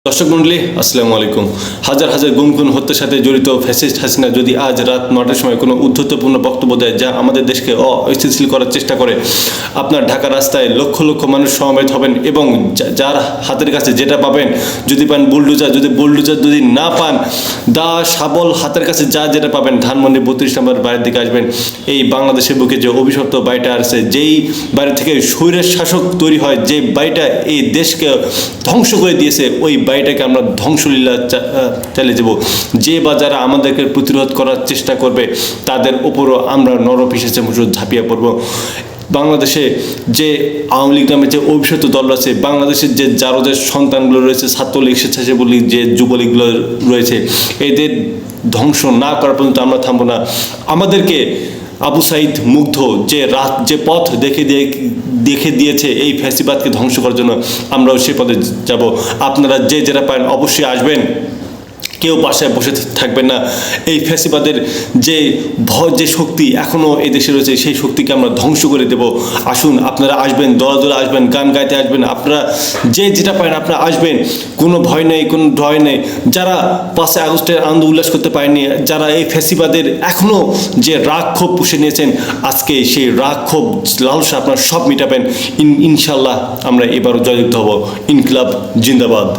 দর্শক মন্ডলী আসসালামু আলাইকুম। হাজার হাজার গুম খুন হত্যার সাথে জড়িত ফ্যাসিস্ট হাসিনা যদি আজ রাত ৯টার সময় কোনো উদ্ধতপূর্ণ বক্তব্য দেয় যা আমাদের দেশকে অস্থিতিশীল করার চেষ্টা করে, আপনার ঢাকা রাস্তায় লক্ষ লক্ষ মানুষ সমবেত হবেন এবং যার হাতের কাছে যেটা পাবেন, যদি পান বুলডোজার, যদি না পান দা শাবল, হাতের কাছে যেটা পাবেন, ধানমন্ডি ৩২ নম্বর বাড়ির দিকে আসবেন। এই বাংলাদেশের বুকে যে অভিশপ্ত বাড়িটা আছে, যেই বাড়ি থেকে স্বৈরের শাসক তৈরি হয়, যে বাড়িটা এই দেশকে ধ্বংস করে দিয়েছে, ওই বাড়িটাকে আমরা ধ্বংসলীলা চালিয়ে যাব। যে বা যারা আমাদেরকে প্রতিরোধ করার চেষ্টা করবে তাদের উপরও আমরা নরপিশাচের মতো ঝাঁপিয়ে পড়ব। বাংলাদেশে যে আওয়ামী লীগ নামে যে অভিশপ্ত দল আছে, বাংলাদেশের যে জারদের সন্তানগুলো রয়েছে, ছাত্রলীগ, স্বেচ্ছাসেবী লীগ, যে যুবলীগগুলো রয়েছে, এদের ধ্বংস না করা পর্যন্ত আমরা থামবো না। আমাদেরকে আবু সাইদ মুগ্ধ যে পথ দেখে দিয়েছে এই ফ্যাসিবাদকে ধ্বংস করার জন্য, আমরাও সে পথে যাব। আপনারা যেটা পারেন অবশ্যই আসবেন, কেউ বাসায় বসে থাকবেন না। এই ফ্যাসিবাদের যে শক্তি এখনও এই দেশে রয়েছে, সেই শক্তিকে আমরা ধ্বংস করে দেব। আসুন, আপনারা আসবেন, দলে দলে আসবেন, গান গাইতে আসবেন, আপনারা যেটা পারেন আপনারা আসবেন। কোনো ভয় নেই, কোনো ভয় নেই। যারা ৫ই আগস্টের আনন্দ উল্লাস করতে পারেননি, যারা এই ফ্যাসিবাদের এখনও যে রাগ ক্ষোভ পুষে নিয়েছেন, আজকে সেই রাগ ক্ষোভ লালসা আপনারা সব মিটাবেন। ইনশাল্লাহ আমরা এবারও জয়যুক্ত হব। ইনকিলাব জিন্দাবাদ।